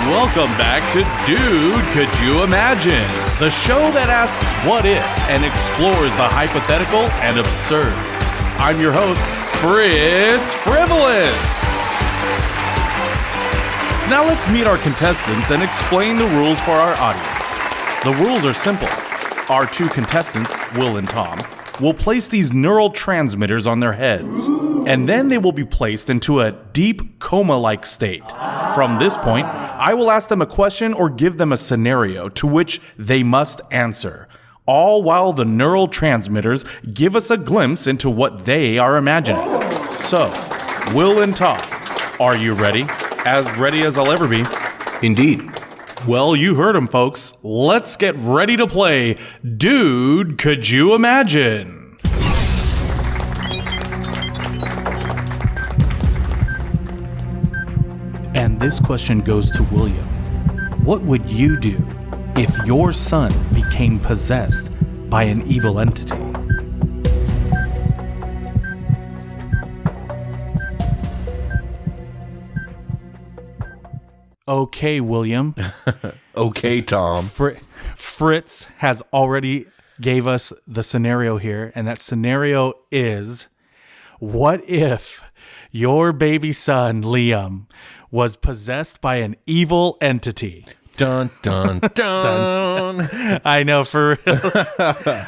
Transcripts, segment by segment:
Welcome back to Dude, Could You Imagine? The show that asks what if and explores the hypothetical and absurd. I'm your host, Fritz Frivolous. Now let's meet our contestants and explain the rules for our audience. The rules are simple. Our two contestants, Will and Tom, will place these neural transmitters on their heads, and then they will be placed into a deep coma-like state. From this point, I will ask them a question or give them a scenario to which they must answer, all while the neural transmitters give us a glimpse into what they are imagining. So, Will and Tom, are you ready? As ready as I'll ever be. Indeed. Well, you heard him, folks. Let's get ready to play Dude, Could You Imagine? And this question goes to William. What would you do if your son became possessed by an evil entity? Okay, William. Okay, Tom. Fritz has already gave us the scenario here, and that scenario is, what if your baby son, Liam, was possessed by an evil entity? Dun, dun, dun. I know, for real.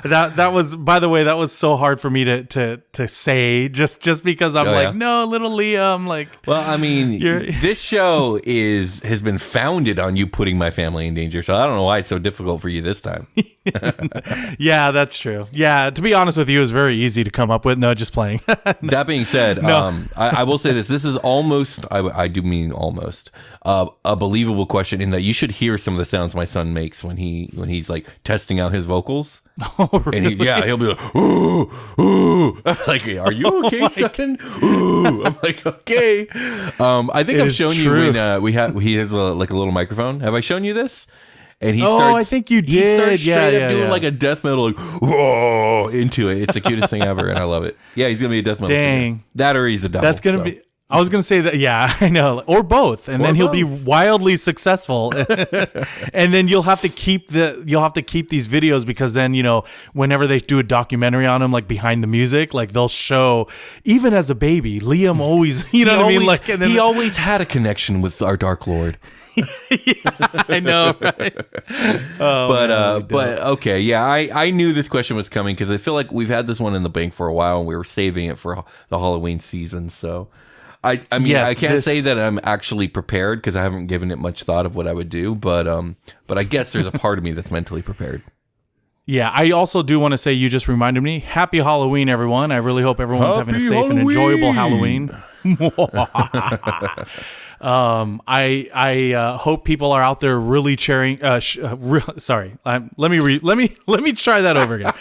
That was, by the way, that was so hard for me to say just because I'm no, little Liam, like. Well, I mean, this show has been founded on you putting my family in danger, so I don't know why it's so difficult for you this time. Yeah, that's true. Yeah, to be honest with you, it was very easy to come up with. No, just playing. That being said, No. I will say this. This is almost, I do mean almost, a believable question in that you should hear some of the sounds my son makes when he's like testing out his vocals. Oh, really? And he'll be like, ooh, ooh. I'm like, are you okay, son? Ooh. I'm like, okay. I think I've shown you when he has a little microphone. Have I shown you this? And he starts. I think you did. He starts straight up doing yeah. like a death metal, like whoa, into it. It's the cutest thing ever, and I love it. Yeah, he's gonna be a death metal singer. That or he's a devil. That's gonna be. I was gonna say that. Yeah, I know, or both, and then he'll be wildly successful, and then you'll have to keep these videos because then whenever they do a documentary on him, like behind the music, like they'll show even as a baby, Liam always, what I mean, like and then, he always had a connection with our Dark Lord. Yeah, I know, right? Oh, but okay, yeah, I knew this question was coming because I feel like we've had this one in the bank for a while and we were saving it for the Halloween season. So I mean, yes, I can't say that I'm actually prepared because I haven't given it much thought of what I would do, but I guess there's a part of me that's mentally prepared. Yeah, I also do want to say you just reminded me. Happy Halloween, everyone! I really hope everyone's having a safe and enjoyable Halloween. I hope people are out there really cheering. Sorry, let me try that over again.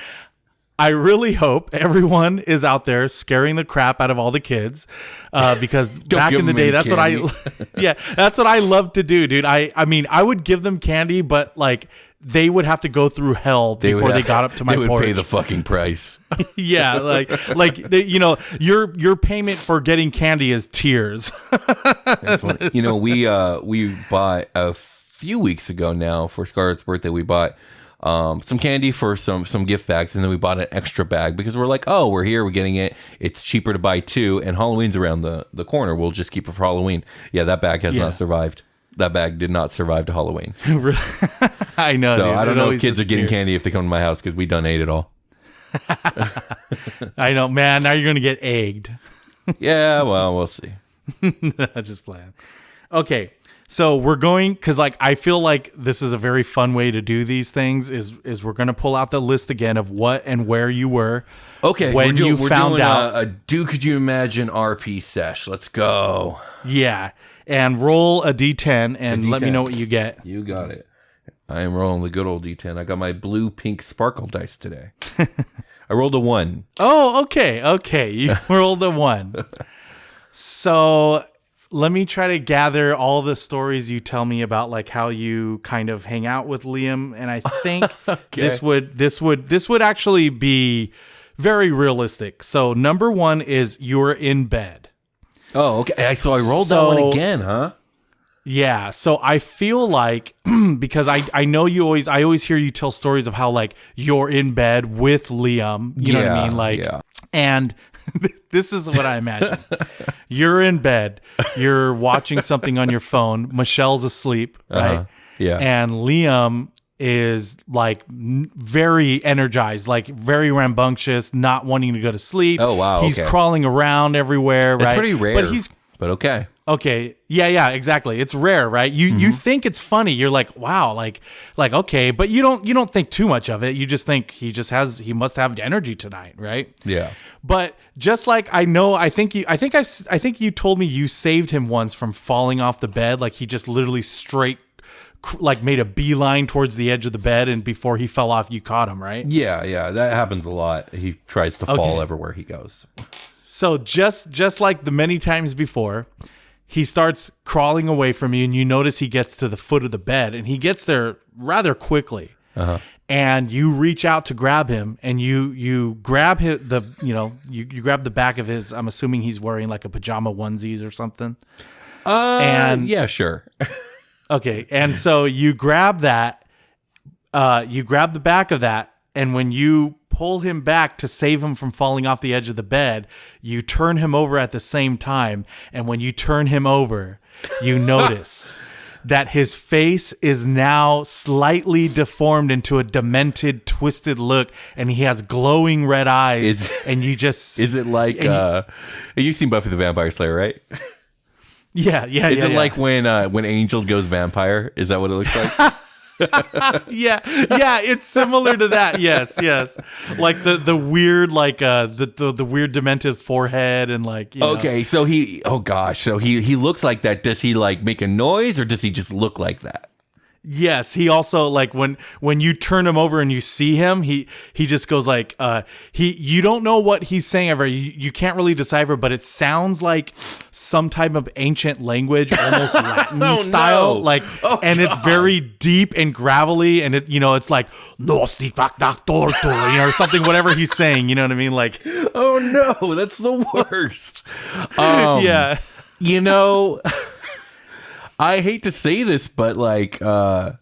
I really hope everyone is out there scaring the crap out of all the kids, because back in the day, that's candy. That's what I love to do, dude. I mean, I would give them candy, but like they would have to go through hell before they got up to my porch. They would pay the fucking price. Yeah, your payment for getting candy is tears. That's funny. We bought a few weeks ago now for Scarlett's birthday. We bought some candy for some gift bags, and then we bought an extra bag because we're like, oh, we're here, we're getting it. It's cheaper to buy two, and Halloween's around the corner. We'll just keep it for Halloween. Yeah, that bag has not survived. That bag did not survive to Halloween. I know. So dude. I don't know if kids are getting candy if they come to my house because we done ate it all. I know, man. Now you're going to get egged. Yeah, well, we'll see. Just playing. Okay, so we're going, because like I feel like this is a very fun way to do these things. Is we're going to pull out the list again of what and where you were. Okay, when you found out a Do Could You Imagine RP sesh. Let's go. Yeah, and roll a D10 and let me know what you get. You got it. I am rolling the good old D10. I got my blue pink sparkle dice today. I rolled a 1. Oh, okay. You rolled a 1. So let me try to gather all the stories you tell me about, like how you kind of hang out with Liam, and I think this would actually be very realistic. So number 1 is you're in bed. Oh, okay. So I rolled that one again, huh? Yeah, so I feel like because I know I always hear you tell stories of how like you're in bed with Liam, you know what I mean? Like, and this is what I imagine. You're in bed, you're watching something on your phone, Michelle's asleep, right? Yeah. And Liam is like very energized, like very rambunctious, not wanting to go to sleep. Oh, wow. He's crawling around everywhere, right? It's pretty rare, but okay. Okay. Yeah, exactly. It's rare, right? You think it's funny. You're like, wow, like okay, but you don't think too much of it. You just think he must have energy tonight, right? Yeah. But just like I think you told me you saved him once from falling off the bed, like he just literally straight like made a beeline towards the edge of the bed, and before he fell off you caught him, right? Yeah, that happens a lot. He tries to fall everywhere he goes. So just like the many times before, he starts crawling away from you, and you notice he gets to the foot of the bed, and he gets there rather quickly. And you reach out to grab him, and you grab you grab the back of his. I'm assuming he's wearing like a pajama onesies or something. And yeah, sure. Okay, and so you grab that. You grab the back of that, and when you pull him back to save him from falling off the edge of the bed, you turn him over at the same time. And when you turn him over, you notice that his face is now slightly deformed into a demented, twisted look, and he has glowing red eyes. Is it like you've seen Buffy the Vampire Slayer, right? Yeah. Is it like when Angel goes vampire? Is that what it looks like? yeah, it's similar to that. Yes, like the weird, like the weird demented forehead and like. Okay, so he looks like that. Does he like make a noise or does he just look like that? Yes, he also like when you turn him over and you see him, he just goes like you don't know what he's saying ever. You can't really decipher, but it sounds like some type of ancient language, almost Latin style. No. Like, and it's very deep and gravelly, and it's like or something, whatever he's saying. You know what I mean? Like, oh no, that's the worst. Yeah. I hate to say this, but like, I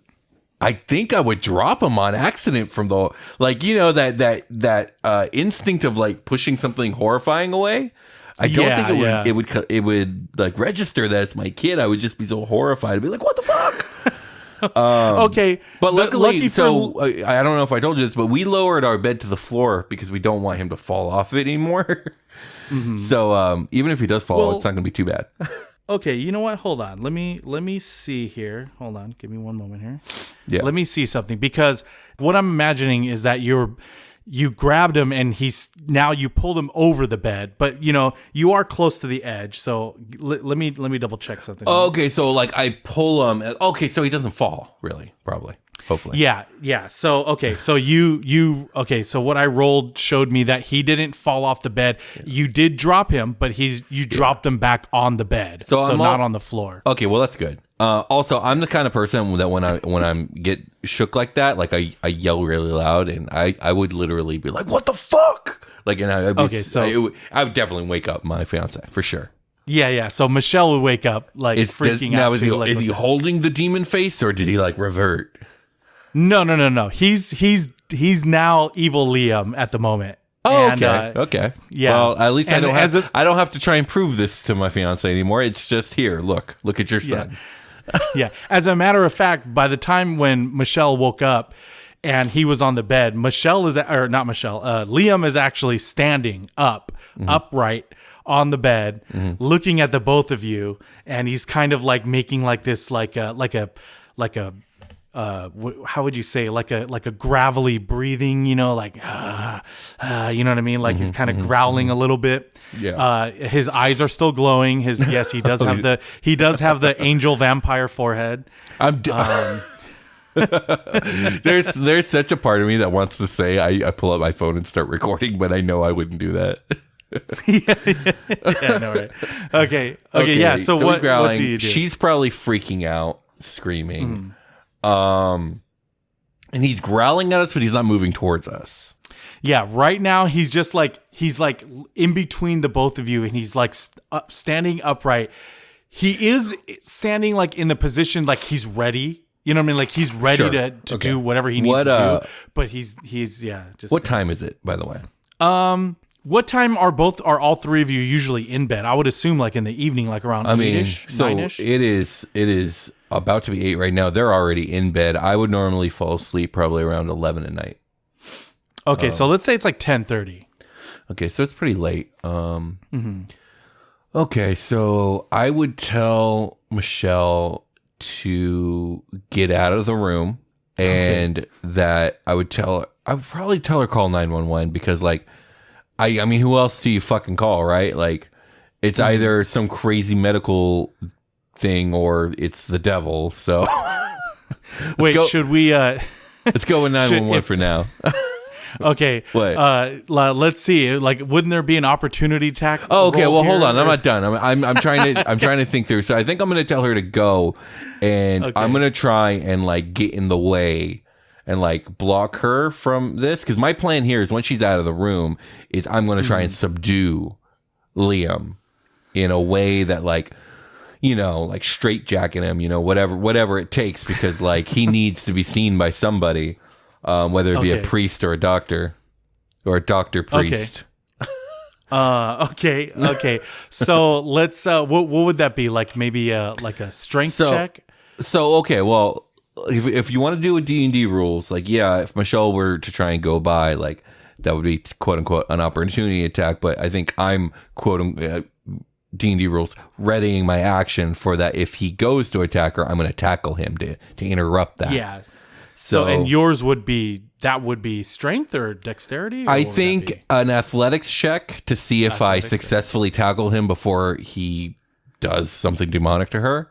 think I would drop him on accident from the that instinct of like pushing something horrifying away. I don't think it would like register that it's my kid. I would just be so horrified. I'd be like, what the fuck? Okay, but luckily, I don't know if I told you this, but we lowered our bed to the floor because we don't want him to fall off it anymore. So even if he does fall, it's not going to be too bad. Okay, you know what? Hold on. Let me see here. Hold on. Give me one moment here. Yeah. Let me see something, because what I'm imagining is that you grabbed him and now you pulled him over the bed, but you are close to the edge. So let me double check something. Okay, so like I pull him. Okay, so he doesn't fall, really, probably. Hopefully. Yeah. So, okay. So so what I rolled showed me that he didn't fall off the bed. Yeah. You did drop him, but you dropped him back on the bed. So not on the floor. Okay. Well, that's good. Also, I'm the kind of person that when I get shook like that, like I yell really loud, and I would literally be like, "What the fuck?" Like, and I would definitely wake up my fiance for sure. Yeah. So Michelle would wake up like freaking out. Is he holding the demon face, or did he like revert? No. He's now evil Liam at the moment. Oh, okay. Yeah. Well, at least I don't have to try and prove this to my fiance anymore. It's just here. Look at your son. Yeah. As a matter of fact, by the time when Michelle woke up and he was on the bed, Liam is actually standing up, upright on the bed, looking at the both of you, and he's kind of like making like this like a how would you say, like a gravelly breathing, like you know what I mean, like he's kind of growling a little bit. Yeah. His eyes are still glowing. He does have the angel vampire forehead. There's such a part of me that wants to say I pull up my phone and start recording, but I know I wouldn't do that. Yeah, no, right. Okay, yeah. So what do you do? She's probably freaking out, screaming. And he's growling at us, but he's not moving towards us. Yeah, right now he's like in between the both of you, and he's like standing upright. he is standing like in the position like he's ready. You know what I mean? Like he's ready to do whatever he needs to do. But he's just. What time is it, by the way? What time are all three of you usually in bed? I would assume like in the evening, like around 8-ish, 9-ish. It is about to be 8 right now. They're already in bed. I would normally fall asleep probably around 11 at night. Okay, so let's say it's like 10:30. Okay, so it's pretty late. Okay, so I would tell Michelle to get out of the room, and that I would probably tell her call 911 because like I mean, who else do you fucking call, right? Like it's either some crazy medical thing or it's the devil. So wait, should we let's go with 911 for now. Okay. What? Let's see. Like, wouldn't there be an opportunity attack? Oh, okay. Well, hold on. I'm not done. I'm trying to think through. So I think I'm going to tell her to go, and I'm going to try and like get in the way and like block her from this. Because my plan here is when she's out of the room, is I'm going to try and subdue Liam in a way that like, you know, like straitjacking him, you know, whatever it takes, because like he needs to be seen by somebody. Whether it be a priest or a doctor priest. Okay. So let's. What would that be? Like maybe like a strength check. So okay. Well, if you want to do a D&D rules, like if Michelle were to try and go by, like that would be quote unquote an opportunity attack. But I think I'm quoting D&D rules readying my action for that. If he goes to attack her, I'm going to tackle him to interrupt that. Yeah. So and yours would be strength or dexterity? Or I think an athletics check to see if I successfully tackle him before he does something demonic to her,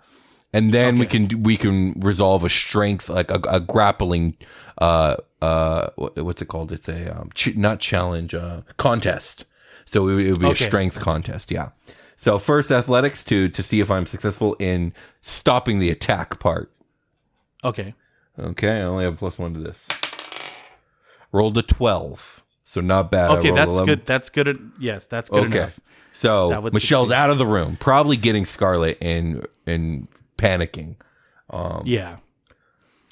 and then we can resolve a strength, like a grappling. What's it called? It's a not challenge, contest. So it would be a strength contest. Yeah. So first athletics to see if I'm successful in stopping the attack part. Okay. Okay, I only have +1 to this. Rolled a 12, so not bad. Okay, that's 11. Good. That's good. Yes, that's good enough. So Michelle's out of the room, probably getting scarlet and panicking. Yeah.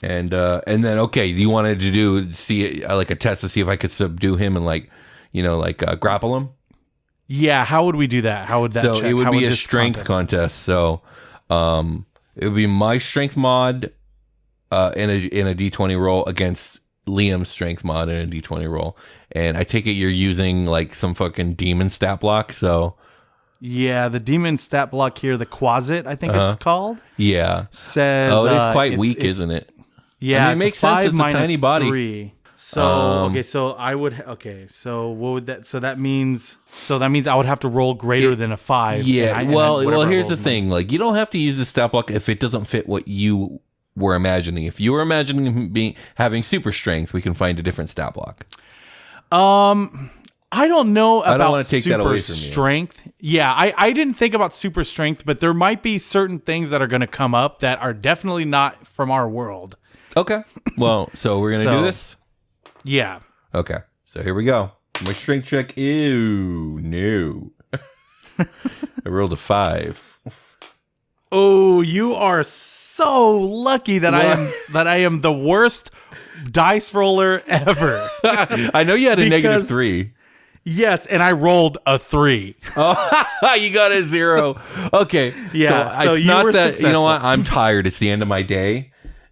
And then you wanted to see like a test to see if I could subdue him and like grapple him. Yeah, how would we do that? How would that? So check? it would how be a strength contest. So it would be my strength mod. In a D20 roll against Liam's strength mod in a D20 roll, and I take it you're using like some fucking demon stat block. So yeah, the demon stat block here, the Quasit, I think it's called. Yeah, says it is quite weak, isn't it? Yeah, I mean, it makes sense. It's a tiny body. 3. So so I would so what would that? So that means I would have to roll greater than a 5. Yeah. Well, here's the thing. Like, you don't have to use the stat block if it doesn't fit what you were imagining. If you were imagining him having super strength, we can find a different stat block. I don't know about I don't want to take super that away from strength. Yeah, I didn't think about super strength, but there might be certain things that are going to come up that are definitely not from our world. Okay. Well, so we're going to do this? Yeah. Okay. So here we go. My strength check. Ew. No. I rolled a 5. Oh, you are so lucky that I am the worst dice roller ever. I know you had a -3. Yes, and I rolled a 3. Oh, you got a 0. Okay. Yeah. So it's not that successful. You know what? I'm tired. It's the end of my day,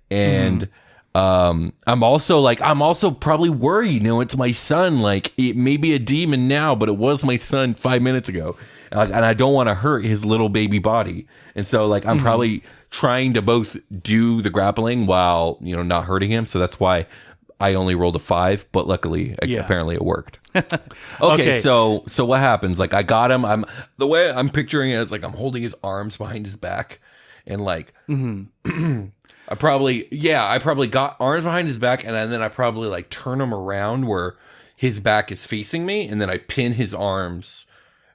and I'm also probably worried. You know, it's my son. Like, it may be a demon now, but it was my son 5 minutes ago. And I don't want to hurt his little baby body. And so, like, I'm probably trying to both do the grappling while, not hurting him. So that's why I only rolled a 5. But luckily, apparently it worked. Okay. So what happens? Like, I got him. The way I'm picturing it is like I'm holding his arms behind his back. And, like, I probably got arms behind his back. And then I probably, like, turn him around where his back is facing me. And then I pin his arms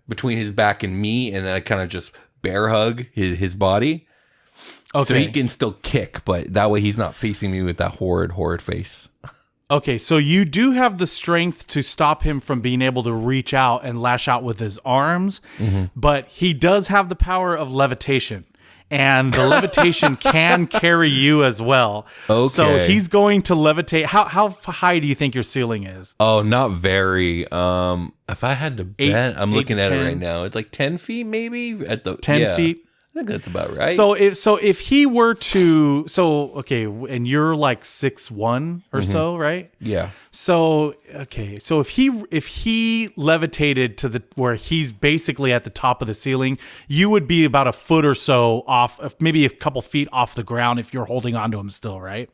between his back and me, and then I kind of just bear hug his body. Okay. So he can still kick, but that way he's not facing me with that horrid face. Okay, so you do have the strength to stop him from being able to reach out and lash out with his arms, but he does have the power of levitation. and the levitation can carry you as well. Okay. So he's going to levitate. How high do you think your ceiling is? Oh, not very. If I had to bet, I'm looking at it right now. It's like 10 feet, maybe at the 10 feet. I think that's about right. So if he were to, and you're like 6'1" or so, right? Yeah. So if he levitated to where he's basically at the top of the ceiling, you would be about a foot or so off, maybe a couple feet off the ground if you're holding onto him still, right?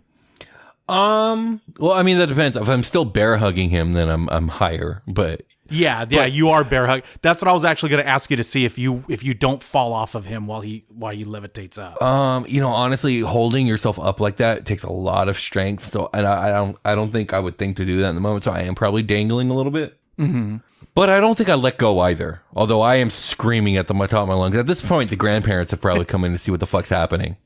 Well, I mean, that depends. If I'm still bear hugging him, then I'm higher, but Yeah, you are bear hug. That's what I was actually going to ask you to see if you don't fall off of him while he levitates up. Honestly, holding yourself up like that takes a lot of strength. So, and I don't think I would think to do that in the moment. So I am probably dangling a little bit. Mm-hmm. But I don't think I let go either. Although I am screaming at the top of my lungs. At this point, the grandparents have probably come in to see what the fuck's happening.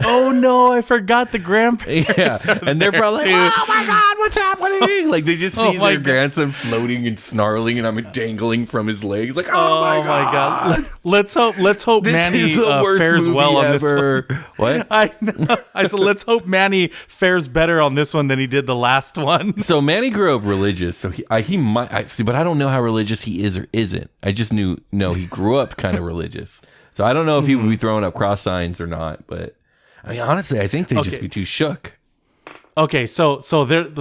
Oh no, I forgot the grandparents. Yeah, and they're probably like, "Oh my god, what's happening?" Like they just see their grandson floating and snarling, and I'm dangling from his legs. Like, oh my god. Let's hope This Manny is the worst fares movie well on ever. this What? one. I know. I said, let's hope Manny fares better on this one than he did the last one. So Manny grew up religious, so he might see, but I don't know how religious he is or isn't. I just he grew up kind of religious. So I don't know if he would be throwing up cross signs or not, but. I mean, honestly, I think they'd just be too shook. Okay, so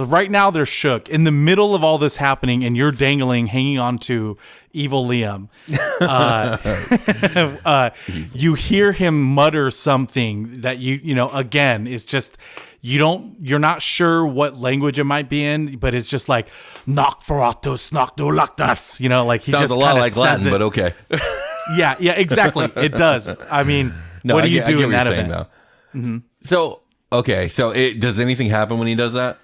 right now they're shook. In the middle of all this happening, and you're dangling, hanging on to evil Liam. You hear him mutter something that again is just you're not sure what language it might be in, but it's just like "Knock foratus, knock do lactas." Like he sounds just a lot like says Latin, it. but okay. Yeah, exactly. It does. I mean, what do you do in that event? Though. Mm-hmm. So does anything happen when he does that?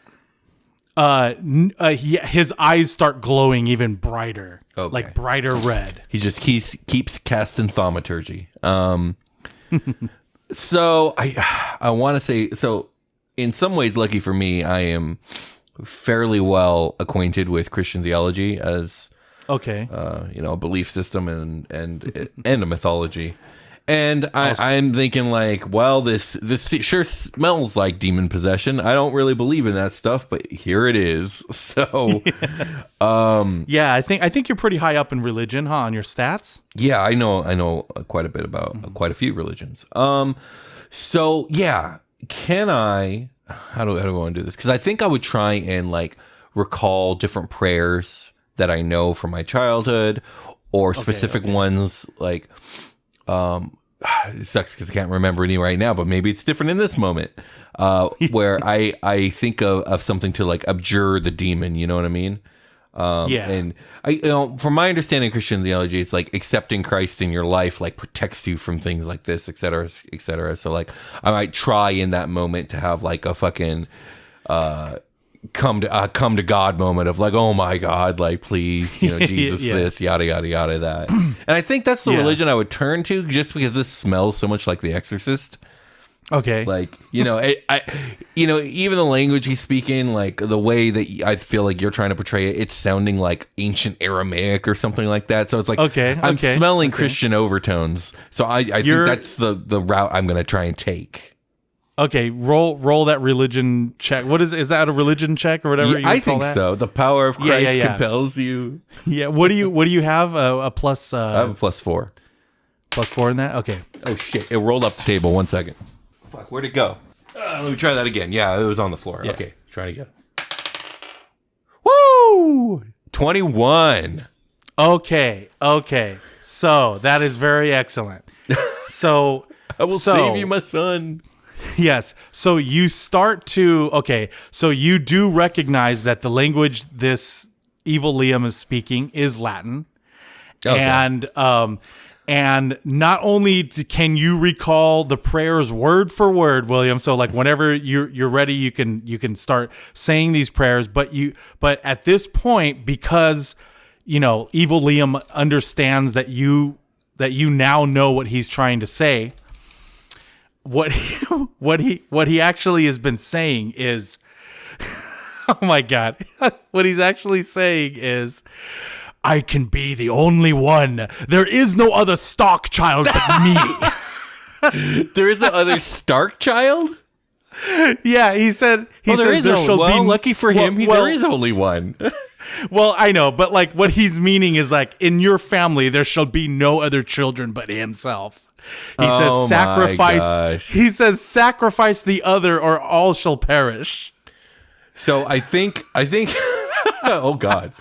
His eyes start glowing even brighter, like brighter red. He just keeps casting thaumaturgy. So I want to say, so in some ways, lucky for me, I am fairly well acquainted with Christian theology as a belief system and a mythology. And I'm thinking like, well, this sure smells like demon possession. I don't really believe in that stuff, but here it is. So, I think you're pretty high up in religion, huh? On your stats. Yeah, I know quite a bit about quite a few religions. So yeah, can I? How do I want to do this? Because I think I would try and like recall different prayers that I know from my childhood, or specific ones like. It sucks because I can't remember any right now, but maybe it's different in this moment where I think of something to like abjure the demon. You know what I mean? And from my understanding of Christian theology, it's like accepting Christ in your life like protects you from things like this, et cetera, et cetera. So like I might try in that moment to have like a fucking come to God moment of like, oh my God, like please, Jesus, this, yada yada yada that. And I think that's the religion I would turn to, just because this smells so much like The Exorcist. Okay, like even the language he's speaking, like the way that I feel like you're trying to portray it, it's sounding like ancient Aramaic or something like that. So it's like I'm smelling Christian overtones. So I think that's the route I'm going to try and take. Okay, roll that religion check. What is that a religion check or whatever you call that? I think so. The power of Christ compels you. Yeah. What do you have? A plus? I have a +4. +4 in that? Okay. Oh shit! It rolled off the table. 1 second. Fuck. Where'd it go? Let me try that again. Yeah, it was on the floor. Yeah. Okay, try it again. Woo! 21. Okay. So that is very excellent. So I will save you, my son. Yes. So you start to, so you do recognize that the language this evil Liam is speaking is Latin. Okay. And not only can you recall the prayers word for word, William, so like whenever you're ready, you can start saying these prayers, but at this point, because, evil Liam understands that you now know what he's trying to say, what he actually has been saying is, oh my God, what he's actually saying is, I can be the only one. There is no other stock child but me. There is no other Stark child? Yeah, he said there is there only shall one. be Lucky for him, there is only one. Well, I know, but like what he's meaning is like in your family there shall be no other children but himself. He says sacrifice. My gosh. He says sacrifice the other or all shall perish. So I think oh God.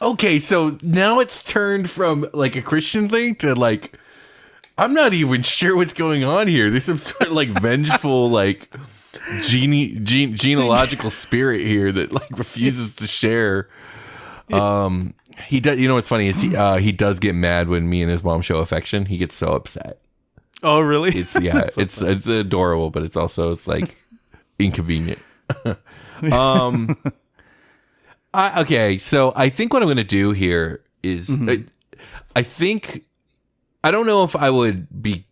Okay, so now it's turned from like a Christian thing to like I'm not even sure what's going on here. There's some sort of like vengeful like genealogical spirit here that like refuses to share. He does. You know what's funny is he does get mad when me and his mom show affection. He gets so upset. Oh, really? It's it's adorable, but it's like inconvenient. Okay, so I think what I'm going to do here is I don't know if I would be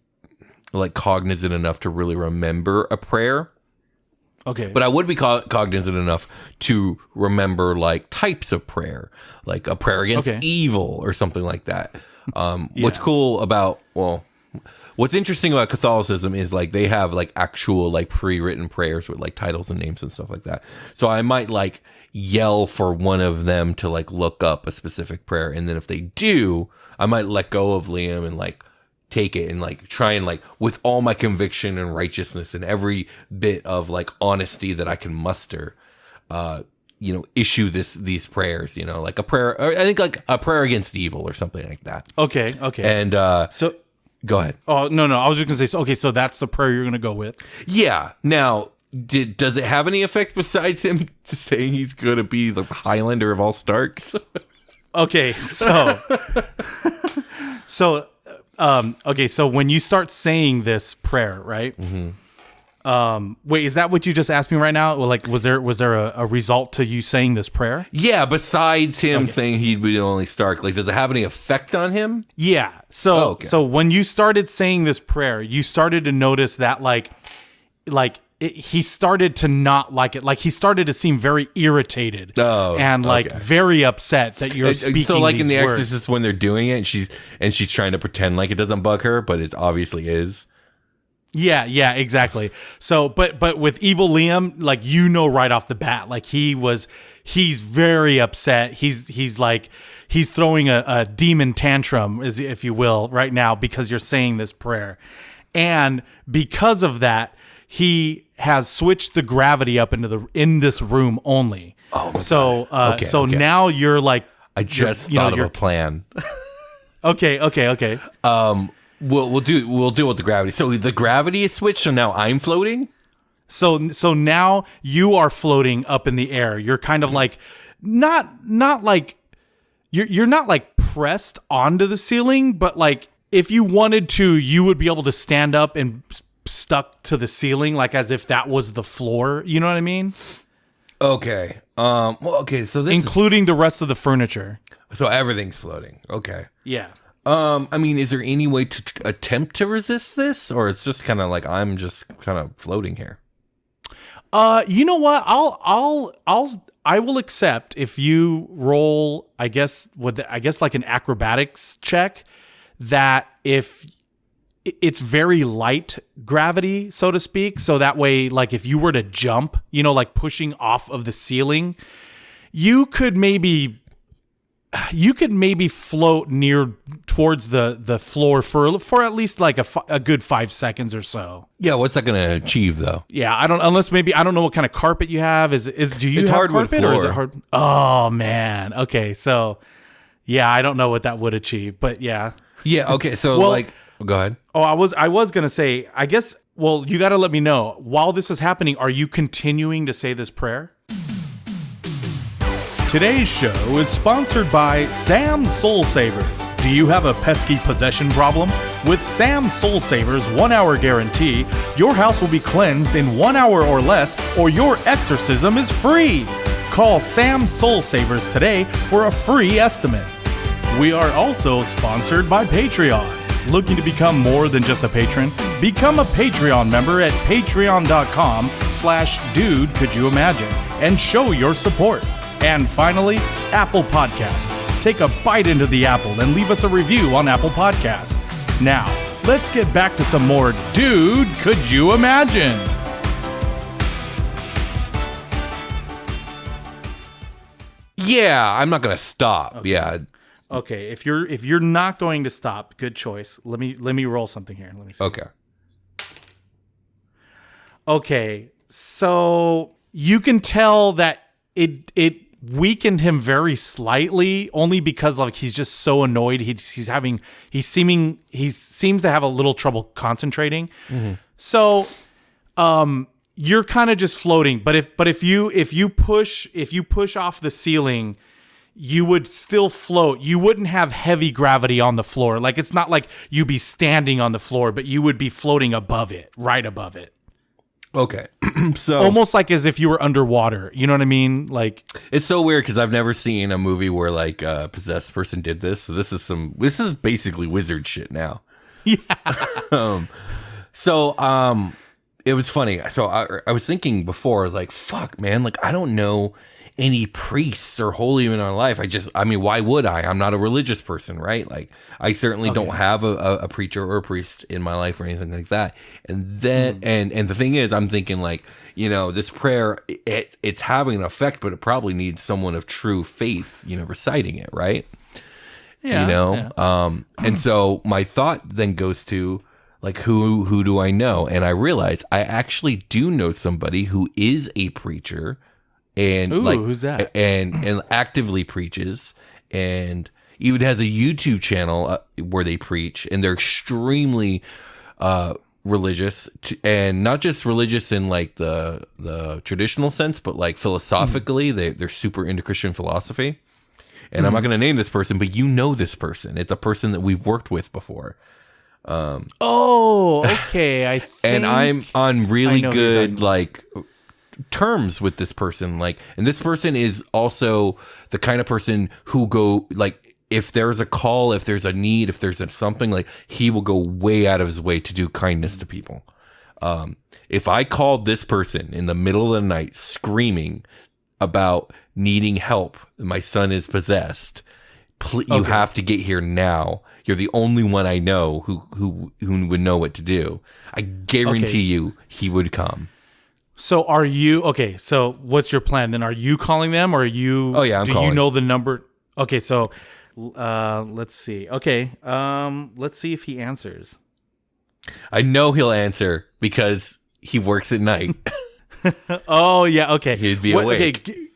like cognizant enough to really remember a prayer. Okay. But I would be cognizant enough to remember like types of prayer, like a prayer against evil or something like that. What's cool about, what's interesting about Catholicism is like they have like actual like pre-written prayers with like titles and names and stuff like that. So I might like yell for one of them to like look up a specific prayer. And then if they do, I might let go of Liam and like take it and like try and like with all my conviction and righteousness and every bit of like honesty that I can muster, issue these prayers, like a prayer, or I think like a prayer against evil or something like that. Okay. And so go ahead. Oh, no, I was just gonna say, so that's the prayer you're gonna go with. Yeah. Now, does it have any effect besides him saying he's gonna be the Highlander of all Starks? Okay, so so when you start saying this prayer, right? Mm-hmm. Wait, is that what you just asked me right now? Well, like, was there a result to you saying this prayer? Yeah, besides him saying he'd be the only Stark, like, does it have any effect on him? Yeah. So when you started saying this prayer, you started to notice that he started to not like it. Like he started to seem very irritated very upset that you're speaking. So like in The Exorcist when they're doing it and she's trying to pretend like it doesn't bug her, but it obviously is. Yeah, exactly. So, but with evil Liam, like, right off the bat, like he's very upset. He's throwing a demon tantrum, if you will, right now because you're saying this prayer, and because of that, he has switched the gravity up in this room only. Oh, my God. So now you're like, I just thought of a plan. Okay. We'll deal with the gravity. So the gravity is switched, so now I'm floating? So now you are floating up in the air. You're kind of like not like you're not like pressed onto the ceiling, but like if you wanted to, you would be able to stand up and stuck to the ceiling, like as if that was the floor. You know what I mean? Okay. So this including the rest of the furniture. So everything's floating. Okay. Yeah. I mean, is there any way to attempt to resist this, or it's just kind of like I'm just kind of floating here? You know what? I will accept if you roll, I guess like an acrobatics check, that if it's very light gravity, so to speak, so that way, like if you were to jump, like pushing off of the ceiling, you could maybe float near towards the floor for at least like a good 5 seconds or so. Yeah, what's that going to achieve though? Yeah, I don't know what kind of carpet you have. Do you have hardwood carpet floor. Or is it hard? Oh man. Okay, so yeah, I don't know what that would achieve, but yeah. Yeah. Okay. So go ahead. Oh, I was gonna say, I guess. Well, you got to let me know while this is happening. Are you continuing to say this prayer? Today's show is sponsored by Sam's Soul Savers. Do you have a pesky possession problem? With Sam's Soul Savers 1 hour guarantee, your house will be cleansed in 1 hour or less, or your exorcism is free. Call Sam's Soul Savers today for a free estimate. We are also sponsored by Patreon. Looking to become more than just a patron? Become a Patreon member at patreon.com/dude could you imagine and show your support. And finally, Apple Podcasts. Take a bite into the apple and leave us a review on Apple Podcasts. Now, let's get back to some more Dude, Could You Imagine? Yeah, I'm not gonna stop. Okay. Yeah. Okay, if you're not going to stop, good choice. Let me roll something here. Let me see. Okay. Okay, so you can tell that it weakened him very slightly, only because like he's just so annoyed. He seems to have a little trouble concentrating. Mm-hmm. So, you're kind of just floating. But if you push off the ceiling, you would still float. You wouldn't have heavy gravity on the floor. Like it's not like you'd be standing on the floor, but you would be floating above it, right above it. Okay. So almost like as if you were underwater. You know what I mean? Like it's so weird because I've never seen a movie where like a possessed person did this. So this is basically wizard shit now. Yeah. It was funny. So I was thinking before, like, fuck, man, like I don't know any priests or holy men in our life. I mean, why would I? I'm not a religious person, right? Like, I certainly don't have a preacher or a priest in my life or anything like that. And then, and the thing is, I'm thinking like, you know, this prayer, it's having an effect, but it probably needs someone of true faith, you know, reciting it, right? Yeah. You know? Yeah. And so my thought then goes to, like, who do I know? And I realize I actually do know somebody who is a preacher. And who's that? And actively preaches, and even has a YouTube channel where they preach, and they're extremely religious, and not just religious in like the traditional sense, but like philosophically, they're super into Christian philosophy. And I'm not going to name this person, but you know this person. It's a person that we've worked with before. Okay. I think and I'm on really good like terms with this person, like, and this person is also the kind of person who go like, if there's a call, if there's a need, if there's something, like he will go way out of his way to do kindness to people. If I called this person in the middle of the night screaming about needing help, my son is possessed, you have to get here now. You're the only one I know who would know what to do. I guarantee you he would come. So are you okay? So what's your plan then? Are you calling them, or are you? Oh yeah, I'm calling. Do you know the number? Okay, so let's see. Okay, let's see if he answers. I know he'll answer because he works at night. Oh yeah, okay. He'd be awake. Okay,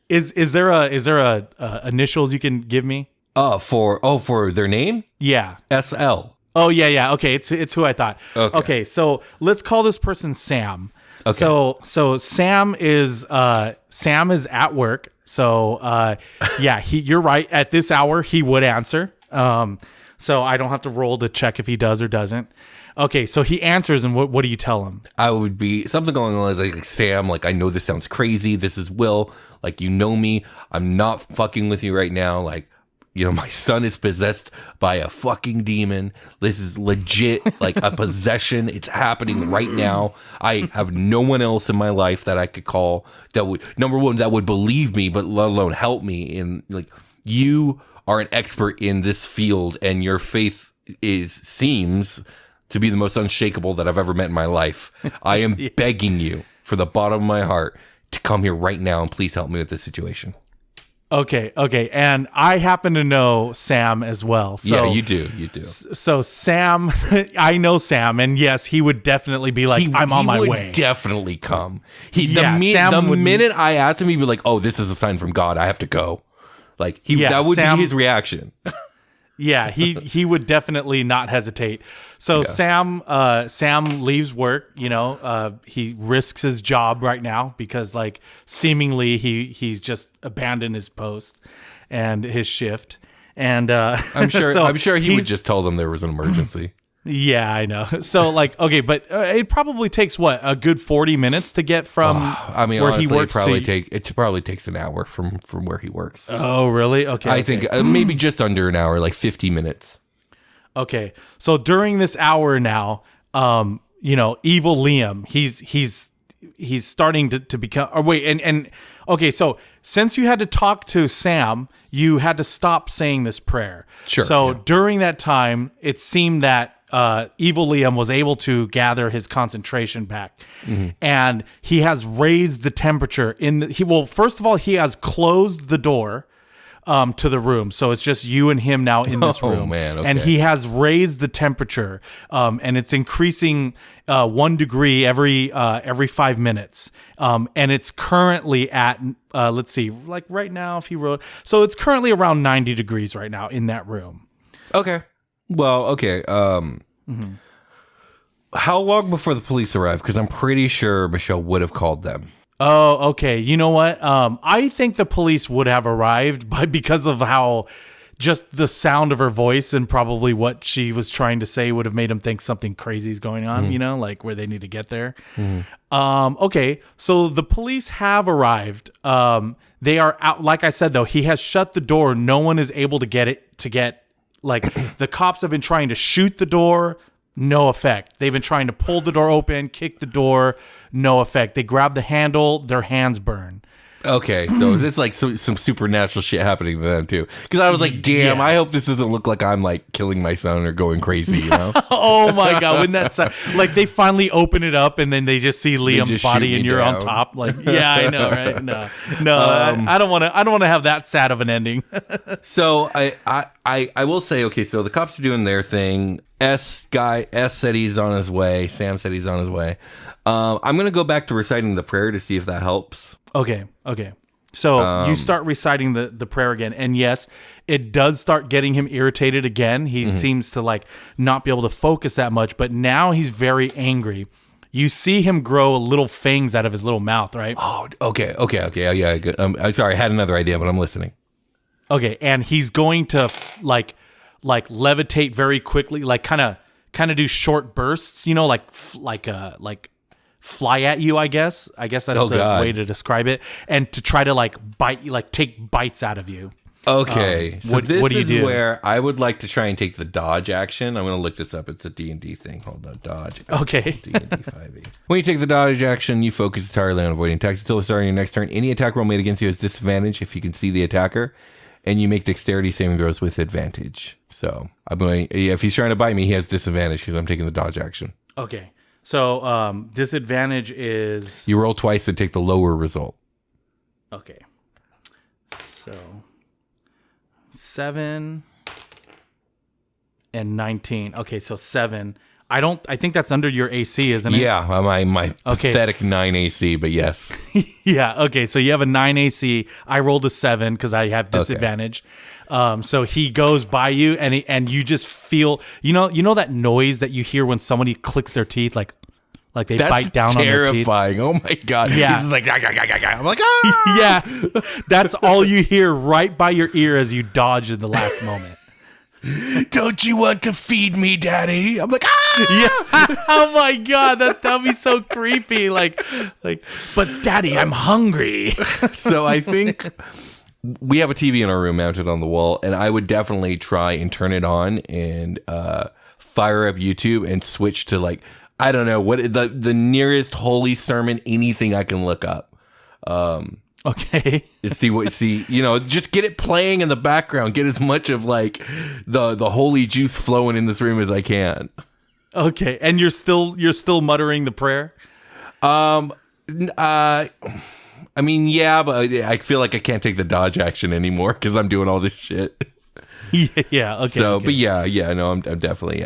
is there a initials you can give me? For their name? Yeah, SL. Oh yeah. Okay, it's who I thought. Okay, so let's call this person Sam. Okay. So Sam is at work. So yeah, you're right. At this hour, he would answer. So I don't have to roll to check if he does or doesn't. Okay, so he answers, and what do you tell him? I would be something along the lines like, Sam, like, I know this sounds crazy. This is Will. Like, you know me. I'm not fucking with you right now. Like, you know, my son is possessed by a fucking demon. This is legit, like a possession. It's happening right now. I have no one else in my life that I could call that would, number one, that would believe me, but let alone help me. In like, you are an expert in this field, and your faith seems to be the most unshakable that I've ever met in my life. I am begging you, for the bottom of my heart, to come here right now and please help me with this situation. Okay. And I happen to know Sam as well. So, yeah, you do. So Sam, I know Sam, and yes, he would definitely be like, I'm on my way. Definitely come. The minute I asked him, he'd be like, oh, this is a sign from God. I have to go. Like, that would be his reaction. Yeah, he would definitely not hesitate. So yeah. Sam leaves work, you know, he risks his job right now because like seemingly he's just abandoned his post and his shift. And I'm sure he would just tell them there was an emergency. Yeah, I know. So like, okay, but it probably takes what, a good 40 minutes to get from where honestly, he works. It probably takes an hour from where he works. Oh, really? Okay. I think maybe just under an hour, like 50 minutes. Okay. So during this hour now, you know, evil Liam, he's starting to become, or wait, and okay, so since you had to talk to Sam, you had to stop saying this prayer. Sure. So during that time, it seemed that evil Liam was able to gather his concentration back, and he has raised the temperature first of all, he has closed the door to the room, so it's just you and him now in this room. Man, okay. And he has raised the temperature, and it's increasing 1 degree every 5 minutes, and it's currently at let's see, like right now, if he wrote, so it's currently around 90 degrees right now in that room. Okay. Well, okay. How long before the police arrived? Because I'm pretty sure Michelle would have called them. Oh, okay. You know what? I think the police would have arrived because of how just the sound of her voice and probably what she was trying to say would have made them think something crazy is going on, like where they need to get there. Okay. So the police have arrived. They are out. Like I said, though, he has shut the door. No one is able to get like the cops have been trying to shoot the door. No effect. They've been trying to pull the door open, kick the door. No effect. They grab the handle. Their hands burn. Okay, so is this like some supernatural shit happening to them too? Because I was like, damn, I hope this doesn't look like I'm like killing my son or going crazy, you know? Oh my god, wouldn't that sound like they finally open it up and then they just see Liam's body and you're on top? Like, yeah, I know, right? No, I don't want to have that sad of an ending. So I will say, okay, so the cops are doing their thing. S said he's on his way. Sam said he's on his way. I'm gonna go back to reciting the prayer to see if that helps. Okay. So you start reciting the prayer again, and yes, it does start getting him irritated again. He seems to like not be able to focus that much, but now he's very angry. You see him grow little fangs out of his little mouth, right? Oh, okay. Yeah, good. I'm sorry, I had another idea, but I'm listening. Okay, and he's going to like levitate very quickly, like kind of do short bursts, like fly at you, I guess that's the way to describe it, and to try to like bite you, like take bites out of you. Okay, so this what do you is do? where I would like to try and take the dodge action. I'm going to look this up. It's a D&D thing. Hold on, dodge. Okay. D&D 5e. When you take the dodge action, you focus entirely on avoiding attacks until the start of your next turn. Any attack roll made against you has disadvantage if you can see the attacker, and you make dexterity saving throws with advantage. So I'm going. If he's trying to bite me, he has disadvantage because I'm taking the dodge action. Okay. So disadvantage is you roll twice and take the lower result. Okay. So 7 and 19. Okay, so 7. I think that's under your AC, isn't it? Yeah, my pathetic 9 AC, but yes. Yeah, okay, so you have a 9 AC. I rolled a 7 because I have disadvantage. Okay. So he goes by you, and you just feel, you know that noise that you hear when somebody clicks their teeth, like they bite down on their teeth? That's terrifying. Oh my God. Yeah. He's like, I'm like, ah! Yeah, that's all you hear right by your ear as you dodge in the last moment. Don't you want to feed me, Daddy? I'm like, ah! Yeah. Oh my God, that'd be so creepy. Like, but Daddy, I'm hungry. So I think we have a TV in our room mounted on the wall, and I would definitely try and turn it on and fire up YouTube and switch to like, I don't know what the nearest holy sermon, anything I can look up. Okay. Just get it playing in the background. Get as much of like the holy juice flowing in this room as I can. Okay, and you're still muttering the prayer? I mean, yeah, but I feel like I can't take the dodge action anymore because I'm doing all this shit. Yeah. Okay. So, okay. but yeah, no, I'm definitely.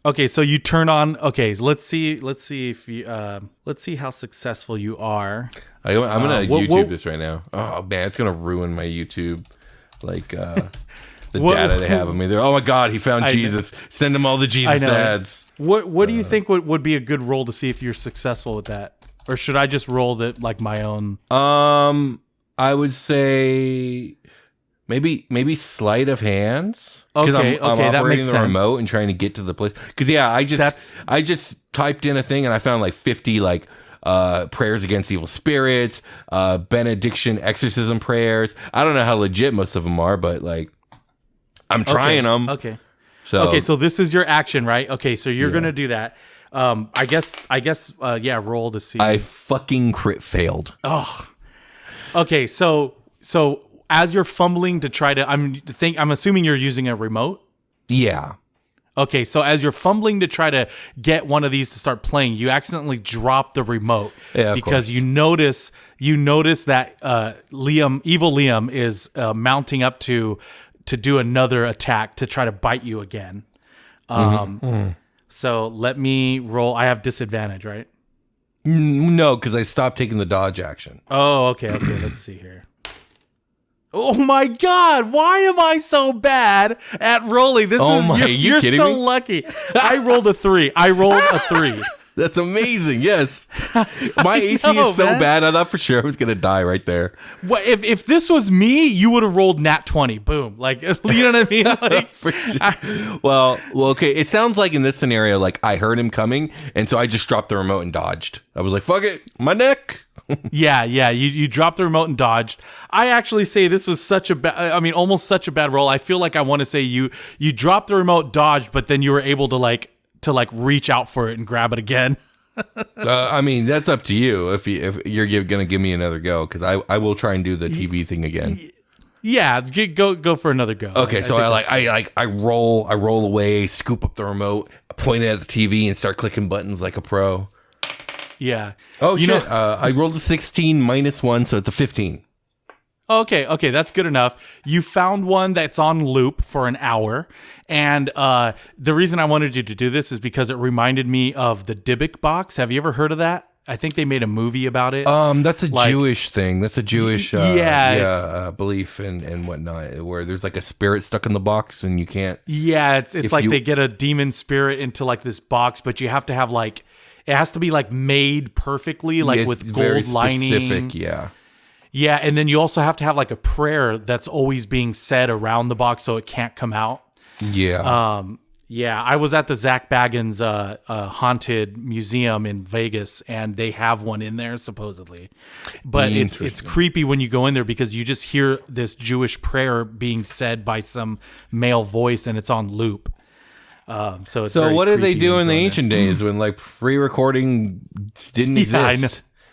Okay, so you turn on. Okay, so let's see if you let's see how successful you are. I'm gonna YouTube this right now. Oh man, it's gonna ruin my YouTube, like the data they have of me. They're, oh my God, he found Jesus. Send him all the Jesus ads. What do you think would be a good roll to see if you're successful with that, or should I just roll that like my own? I would say maybe sleight of hands. Okay, I'm that operating makes the sense. remote and trying to get to the place. Because yeah, I just typed in a thing and I found like 50 like prayers against evil spirits, benediction, exorcism prayers. I don't know how legit most of them are, but like I'm trying them. Okay. So this is your action, right? Okay, so you're gonna do that. I guess. Roll to see. I fucking crit failed. Oh. Okay, so as you're fumbling to try to, I'm assuming you're using a remote. Yeah. Okay, so as you're fumbling to try to get one of these to start playing, you accidentally drop the remote because you notice that evil Liam is mounting up to do another attack to try to bite you again. So let me roll. I have disadvantage, right? No, because I stopped taking the dodge action. Oh, okay. Let's see here. Oh my God! Why am I so bad at rolling? You're so lucky. I rolled a 3. That's amazing. Yes, my AC is so bad. I thought for sure I was gonna die right there. Well, if this was me, you would have rolled nat 20. Boom. Like, you know what I mean? Like, sure. Well, okay. It sounds like in this scenario, like I heard him coming, and so I just dropped the remote and dodged. I was like, "Fuck it, my neck." Yeah. You dropped the remote and dodged. I actually say this was almost such a bad roll. I feel like I want to say you dropped the remote, dodged, but then you were able to reach out for it and grab it again. I mean, that's up to you if you're gonna give me another go, because I will try and do the TV thing again. Yeah, go for another go. Okay, so I roll away, scoop up the remote, point it at the TV, and start clicking buttons like a pro. Yeah. Oh shit! I rolled a 16 minus 1, so it's a 15. Okay, that's good enough. You found one that's on loop for an hour, and the reason I wanted you to do this is because it reminded me of the Dybbuk box. Have you ever heard of that? I think they made a movie about it. That's a Jewish thing. That's a Jewish belief and whatnot, where there's like a spirit stuck in the box and you can't. Yeah, it's like they get a demon spirit into like this box, but you have to have it has to be like made perfectly, like with gold lining. Specific, yeah. Yeah, and then you also have to have like a prayer that's always being said around the box so it can't come out. Yeah. Yeah, I was at the Zach Baggins haunted museum in Vegas, and they have one in there supposedly. But it's creepy when you go in there because you just hear this Jewish prayer being said by some male voice, and it's on loop. So what did they do in the ancient days when like pre-recording didn't exist? I know.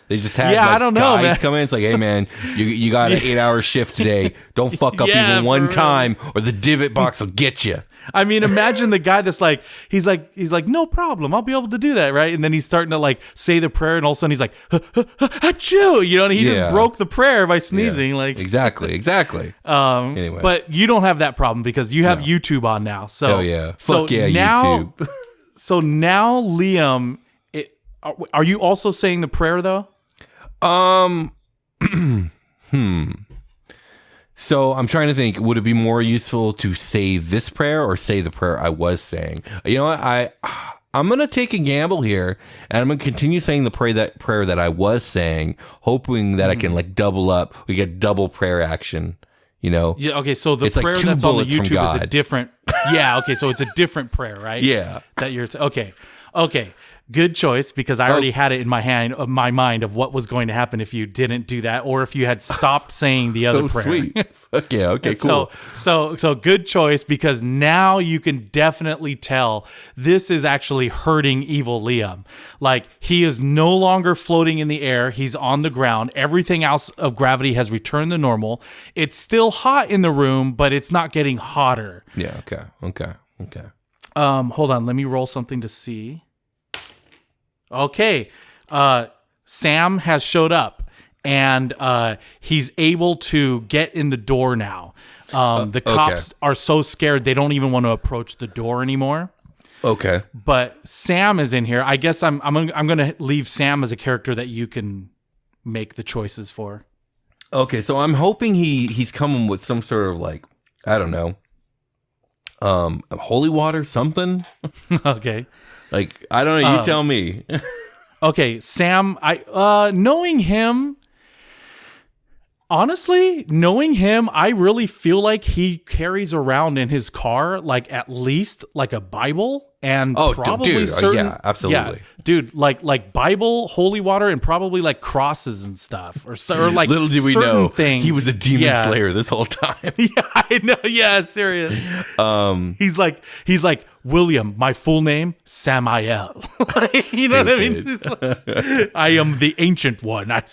They just had I don't know, guys man. come in. It's like, hey man, you got an 8-hour shift today. Don't fuck up even one time, or the Dybbuk box will get you. I mean, imagine the guy that's like, he's like, no problem, I'll be able to do that, right? And then he's starting to like say the prayer, and all of a sudden he's like, achoo, you know, and he just broke the prayer by sneezing. Yeah. Like exactly. Anyways. But you don't have that problem because you have YouTube on now. So fuck yeah, now, YouTube. So now, Liam, are you also saying the prayer though? So I'm trying to think, would it be more useful to say this prayer or say the prayer I was saying? You know what? I'm going to take a gamble here, and I'm going to continue saying the prayer that I was saying, hoping that I can like double up. We get double prayer action, you know? Yeah. Okay. So the prayer like that's on the YouTube is a different. Yeah. Okay. So it's a different prayer, right? Yeah. That you're okay. Good choice, because I already had it in my mind of what was going to happen if you didn't do that, or if you had stopped saying the other prayer. Sweet. Yeah. Okay. Cool. So good choice, because now you can definitely tell this is actually hurting evil Liam. Like, he is no longer floating in the air; he's on the ground. Everything else of gravity has returned to normal. It's still hot in the room, but it's not getting hotter. Yeah. Okay. Hold on. Let me roll something to see. Okay, Sam has showed up, and he's able to get in the door now. The cops are so scared they don't even want to approach the door anymore. Okay, but Sam is in here. I guess I'm going to leave Sam as a character that you can make the choices for. Okay, so I'm hoping he's coming with some sort of like, I don't know, holy water, something. Okay. Like, I don't know. You tell me. Okay, Sam. Knowing him, honestly, I really feel like he carries around in his car, like at least like a Bible and probably certain. Yeah, absolutely. Yeah, dude, like Bible, holy water, and probably like crosses and stuff, or like little did we know things. He was a demon slayer this whole time. Yeah, I know. Yeah, serious. He's like. William, my full name, Samael. You know what I mean? Like, I am the ancient one. I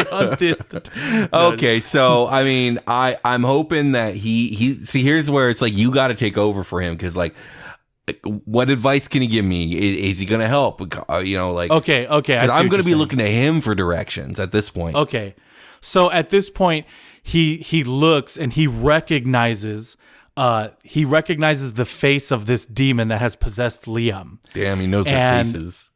hunted. Okay, so I mean, I'm hoping that he see, here's where it's like you got to take over for him, because like what advice can he give me? Is he gonna help? Okay. Because I'm gonna be looking to him for directions at this point. Okay, so at this point, he looks and he recognizes the face of this demon that has possessed Liam. Damn, he knows their faces.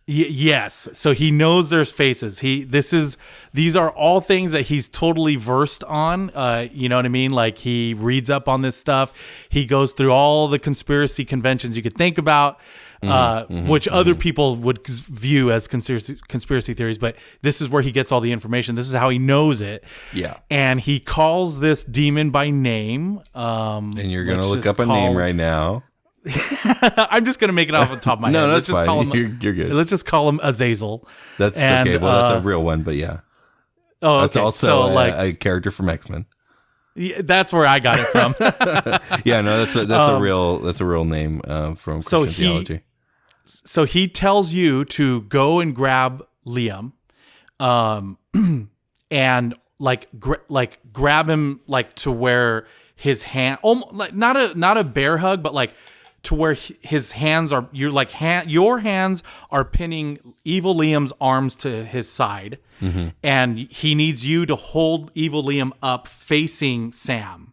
Yes, so he knows there's faces. These are all things that he's totally versed on. You know what I mean? Like, he reads up on this stuff. He goes through all the conspiracy conventions you could think about, which other people would view as conspiracy theories. But this is where he gets all the information. This is how he knows it. Yeah, and he calls this demon by name. And you're gonna look up a name right now. I'm just gonna make it off the top of my head. No, let's that's just fine. Call him. You're good. Let's just call him Azazel. That's okay. Well, that's a real one, but yeah. Oh, okay. That's also a character from X-Men. Yeah, that's where I got it from. Yeah, no, that's a real name from Christian theology. So he tells you to go and grab Liam, and grab him to where his hand, not a bear hug, but to where his hands are. Your hands are pinning evil Liam's arms to his side, and he needs you to hold evil Liam up facing Sam.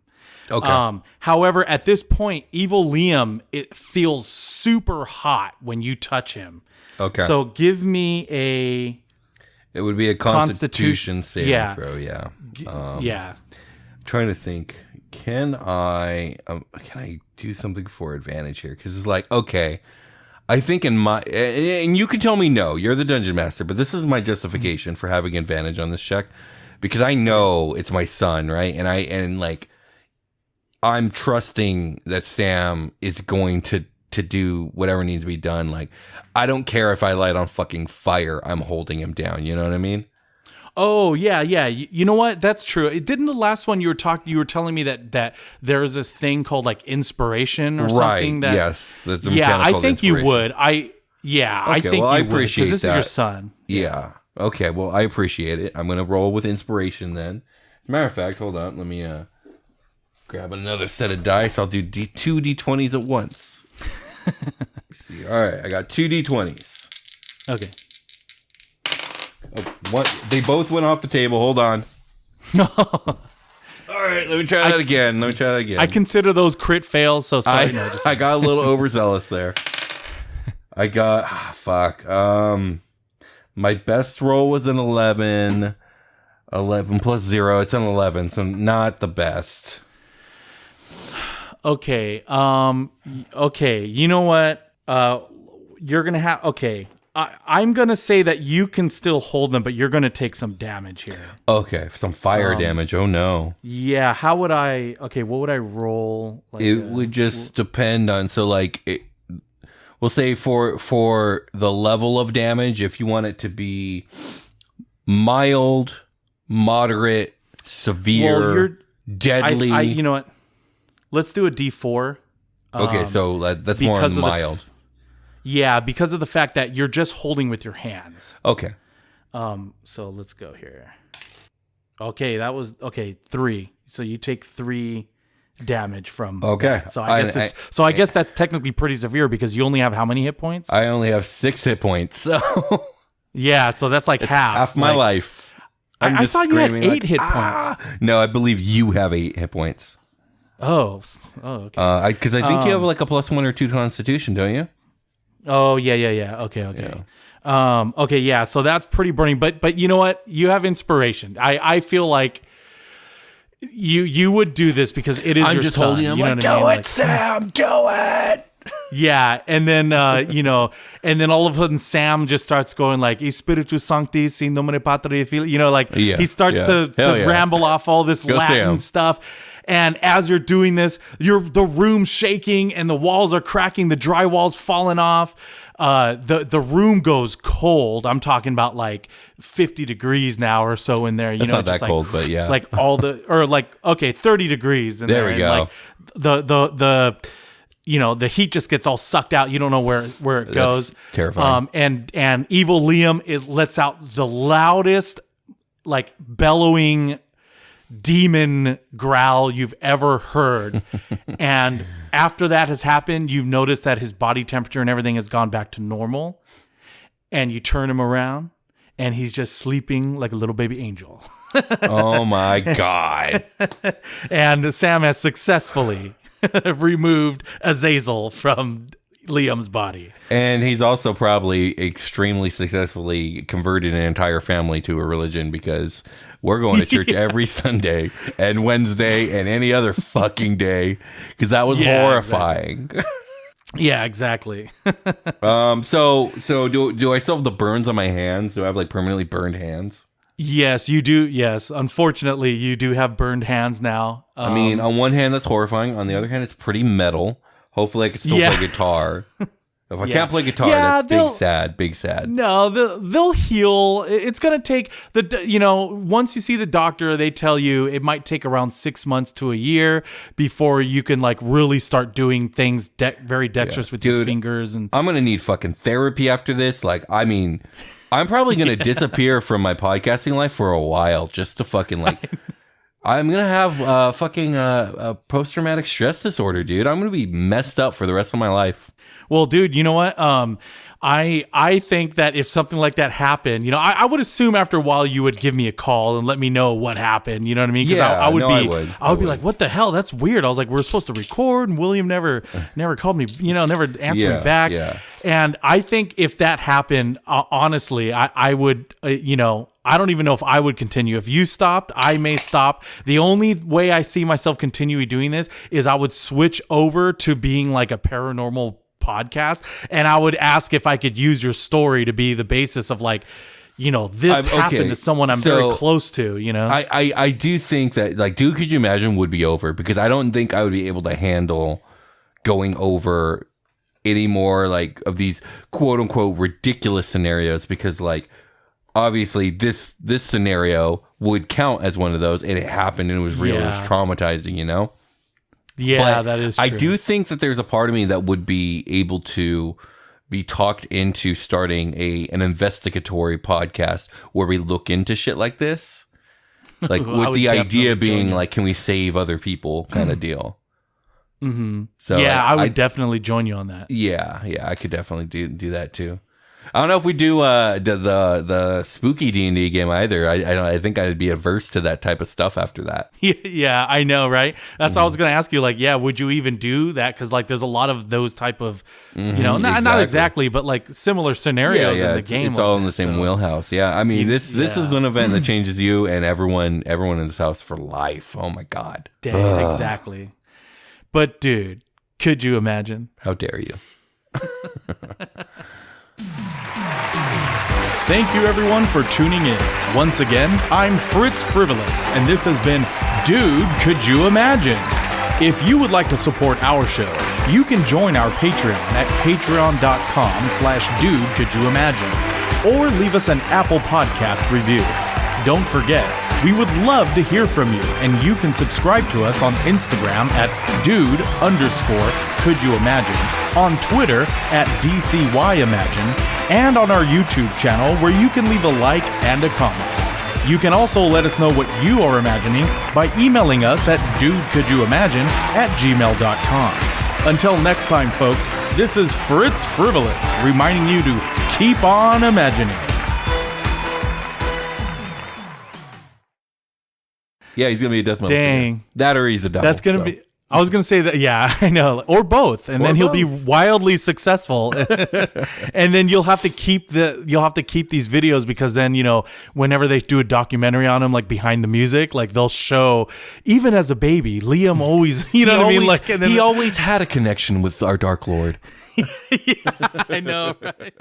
Okay. However, at this point, evil Liam, it feels super hot when you touch him. Okay. So give me It would be a Constitution saving throw. Yeah. Yeah. I'm trying to think. Can I do something for advantage here? Because it's like, okay, I think and you can tell me no, you're the dungeon master, but this is my justification for having advantage on this check, because I know it's my son, right? And I'm trusting that Sam is going to do whatever needs to be done. Like, I don't care if I light on fucking fire, I'm holding him down. You know what I mean? Oh, yeah. You know what? That's true. It didn't the last one you were telling me that there's this thing called inspiration or something. Right. Yes. That's a I think you would. I think you would, appreciate because this that. is your son. Yeah. Okay. Well, I appreciate it. I'm going to roll with inspiration then. As a matter of fact, hold on. Let me grab another set of dice. I'll do 2 D20s at once. Let's see. All right. I got 2 D20s. Okay. Oh, what? They both went off the table. Hold on. All right, let me try that again. I consider those crit fails, so sorry. I got a little overzealous there. I got fuck. My best roll was an 11. 11 plus 0. It's an 11, so not the best. Okay. Okay. You know what? You're gonna have. Okay. I'm going to say that you can still hold them, but you're going to take some damage here. Okay, some fire damage. Oh, no. Yeah, how would I... Okay, what would I roll? It would just depend on... So, we'll say for the level of damage, if you want it to be mild, moderate, severe, deadly... you know what? Let's do a D4. Okay, so that's more mild. Yeah, because of the fact that you're just holding with your hands. Okay. So let's go here. Okay, that was 3. So you take 3 damage from. Okay. That. So I guess that's technically pretty severe because you only have how many hit points? I only have 6 hit points. So yeah, so that's half my life. I thought you had 8 hit points. No, I believe you have 8 hit points. Oh, okay. Because I think you have a +1 or 2 Constitution, don't you? Oh, yeah. Okay. Yeah. Okay, yeah. So that's pretty burning. But you know what? You have inspiration. I feel like you would do this because it is your son. Holding him. You know what I mean? Sam, do it. Yeah, and then and then all of a sudden Sam just starts going Espiritu Sancti, in nomine Patri Filii, he starts to ramble off all this Latin stuff. And as you're doing this, the room's shaking and the walls are cracking, the drywall's falling off. The room goes cold. I'm talking about 50 degrees now or so in there. It's not that cold, but yeah. 30 degrees in there. There we go. And the heat just gets all sucked out. You don't know where it goes. That's terrifying. And evil Liam, it lets out the loudest bellowing demon growl you've ever heard. And after that has happened, you've noticed that his body temperature and everything has gone back to normal. And you turn him around and he's just sleeping like a little baby angel. Oh my God. And Sam has successfully removed Azazel from Liam's body. And he's also probably extremely successfully converted an entire family to a religion, because we're going to church every Sunday and Wednesday and any other fucking day, because that was horrifying. Exactly. Yeah, exactly. So do I still have the burns on my hands? Do I have like permanently burned hands? Yes, you do. Yes. Unfortunately, you do have burned hands now. I mean, on one hand, that's horrifying. On the other hand, it's pretty metal. Hopefully I can still play guitar. If I can't play guitar, that's big sad. No, they'll heal. It's going to take once you see the doctor, they tell you it might take around 6 months to a year before you can like really start doing things very dexterous with your fingers. And I'm going to need fucking therapy after this. Like, I mean, I'm probably going to disappear from my podcasting life for a while just to fucking like... I'm going to have fucking post-traumatic stress disorder, dude. I'm going to be messed up for the rest of my life. Well, dude, you know what? I think that if something like that happened, I would assume after a while you would give me a call and let me know what happened. You know what I mean? Because I would be like, what the hell? That's weird. I was like, we're supposed to record, and William never called me, never answered me back. Yeah. And I think if that happened, honestly, I would, I don't even know if I would continue. If you stopped, I may stop. The only way I see myself continuing doing this is I would switch over to being like a paranormal podcast, and I would ask if I could use your story to be the basis of like, this happened to someone I'm very close to, I do think that like Dude, Could You Imagine would be over, because I don't think I would be able to handle going over any more like of these quote unquote ridiculous scenarios, because like obviously this scenario would count as one of those, and it happened and it was real. It was traumatizing, Yeah, but that is true. I do think that there's a part of me that would be able to be talked into starting an investigatory podcast where we look into shit like this. Like with the idea being like, can we save other people kind of deal. Mm-hmm. So yeah, I would definitely join you on that. Yeah, I could definitely do that too. I don't know if we do the spooky D&D game either. I think I'd be averse to that type of stuff after that. Yeah, I know, right? That's what I was going to ask you. Like, yeah, would you even do that? Because like, there's a lot of those type of, not exactly, but like similar scenarios in the game. It's all in the same wheelhouse. Yeah, I mean, this is an event that changes you and everyone in this house for life. Oh my God. Dang, exactly. But dude, could you imagine? How dare you? Thank you, everyone, for tuning in. Once again, I'm Fritz Frivolous, and this has been Dude, Could You Imagine? If you would like to support our show, you can join our Patreon at patreon.com/dudecouldyoumagine, or leave us an Apple Podcast review. Don't forget, we would love to hear from you, and you can subscribe to us on Instagram at dude_couldyoumagine, on Twitter at DCYimagine, and on our YouTube channel, where you can leave a like and a comment. You can also let us know what you are imagining by emailing us at dudecouldyoumagine@gmail.com. Until next time, folks, this is Fritz Frivolous, reminding you to keep on imagining. Yeah, he's going to be a death metal singer. That or he's a devil. That's going to be... I was going to say that, yeah, I know. Or both. And then he'll be wildly successful. And then you'll have to keep these videos, because then, whenever they do a documentary on him, like behind the music, like they'll show, even as a baby, Liam always, what I mean? Like, he always had a connection with our Dark Lord. Yeah, I know, right?